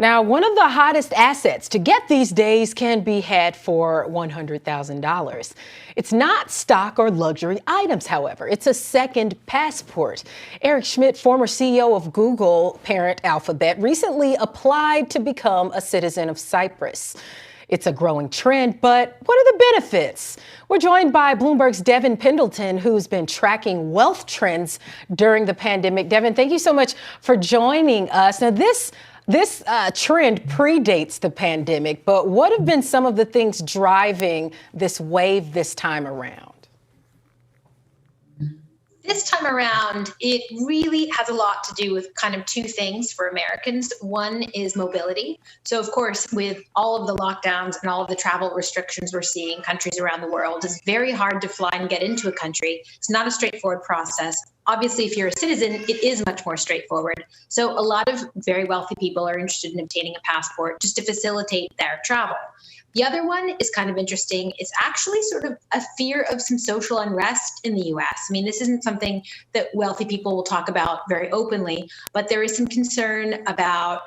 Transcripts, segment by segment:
Now, one of the hottest assets to get these days can be had for $100,000. It's not stock or luxury items, however. It's a second passport. Eric Schmidt, former CEO of Google parent Alphabet, recently applied to become a citizen of Cyprus. It's a growing trend, but what are the benefits? We're joined by Bloomberg's Devin Pendleton, who's been tracking wealth trends during the pandemic. Devin, thank you so much for joining us. Now, this trend predates the pandemic, but what have been some of the things driving this wave this time around? This time around, it really has a lot to do with kind of two things for Americans. One is mobility. So, of course, with all of the lockdowns and all of the travel restrictions we're seeing in countries around the world, it's very hard to fly and get into a country. It's not a straightforward process. Obviously, if you're a citizen, it is much more straightforward. So a lot of very wealthy people are interested in obtaining a passport just to facilitate their travel. The other one is kind of interesting. It's actually sort of a fear of some social unrest in the US. I mean, this isn't something that wealthy people will talk about very openly, but there is some concern about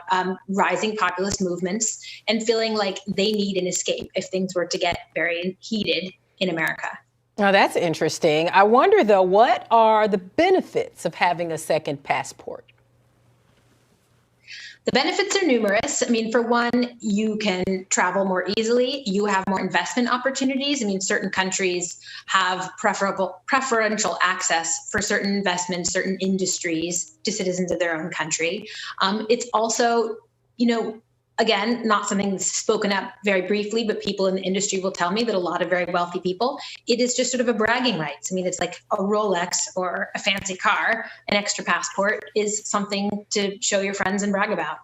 rising populist movements and feeling like they need an escape if things were to get very heated in America. Now, that's interesting. I wonder, though, what are the benefits of having a second passport? The benefits are numerous. I mean, for one, you can travel more easily. You have more investment opportunities. I mean, certain countries have preferential access for certain investments, certain industries to citizens of their own country. It's also, again, not something that's spoken up very briefly, but people in the industry will tell me that a lot of very wealthy people, it is just sort of a bragging rights. I mean, it's like a Rolex or a fancy car. An extra passport is something to show your friends and brag about.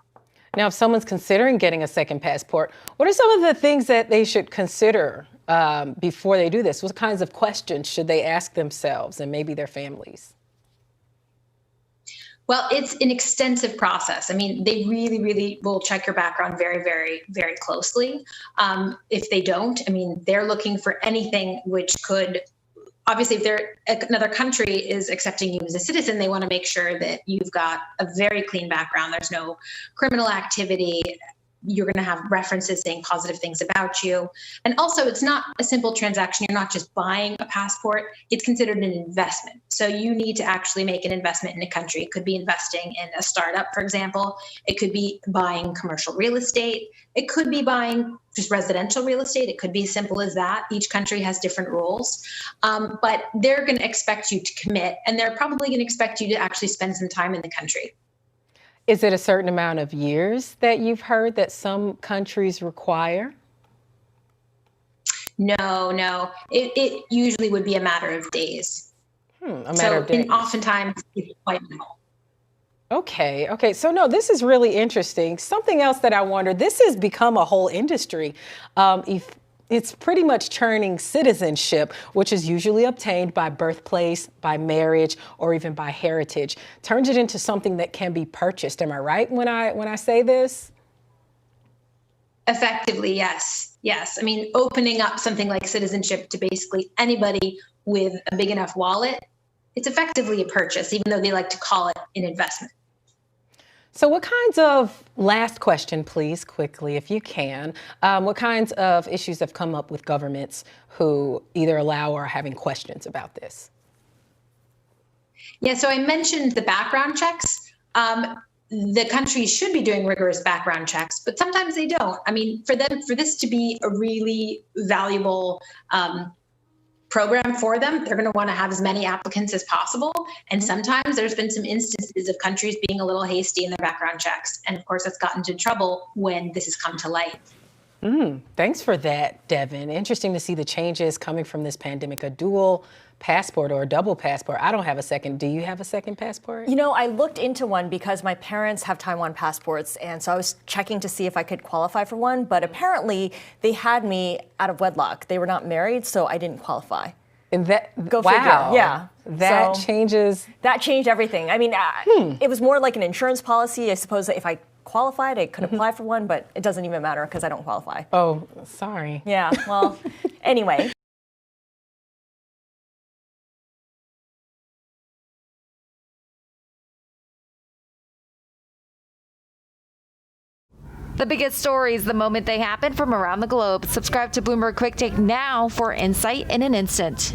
Now, if someone's considering getting a second passport, what are some of the things that they should consider before they do this? What kinds of questions should they ask themselves and maybe their families? Well, it's an extensive process. I mean, they really, really will check your background very, very, very closely. If they don't, I mean, they're looking for anything which could, obviously, if another country is accepting you as a citizen, they want to make sure that you've got a very clean background. There's no criminal activity. You're going to have references saying positive things about you. And also, it's not a simple transaction. You're not just buying a passport. It's considered an investment. So you need to actually make an investment in a country. It could be investing in a startup, for example. It could be buying commercial real estate. It could be buying just residential real estate. It could be as simple as that. Each country has different rules. But they're going to expect you to commit, and they're probably going to expect you to actually spend some time in the country. Is it a certain amount of years that you've heard that some countries require? No. It usually would be a matter of days. A matter of days. And oftentimes it's quite minimal. Okay. So no, this is really interesting. Something else that I wonder, this has become a whole industry. It's pretty much turning citizenship, which is usually obtained by birthplace, by marriage, or even by heritage, turns it into something that can be purchased. Am I right when I say this? Effectively, yes. I mean, opening up something like citizenship to basically anybody with a big enough wallet, it's effectively a purchase, even though they like to call it an investment. So what kinds of, last question, please, quickly, if you can, what kinds of issues have come up with governments who either allow or are having questions about this? Yeah, so I mentioned the background checks. The countries should be doing rigorous background checks, but sometimes they don't. I mean, for this to be a really valuable program for them, they're going to want to have as many applicants as possible. And sometimes there's been some instances of countries being a little hasty in their background checks. And of course, that's gotten into trouble when this has come to light. Thanks for that, Devin. Interesting to see the changes coming from this pandemic, a dual passport or a double passport. I don't have a second. Do you have a second passport? I looked into one because my parents have Taiwan passports, and so I was checking to see if I could qualify for one, but apparently they had me out of wedlock. They were not married, so I didn't qualify. And Go wow. figure. Yeah. That changes. That changed everything. I mean, it was more like an insurance policy. I suppose that if I qualified, I could apply for one, but it doesn't even matter because I don't qualify. Oh, sorry. Yeah, well, anyway. The biggest stories the moment they happen from around the globe. Subscribe to Bloomberg Quick Take now for insight in an instant.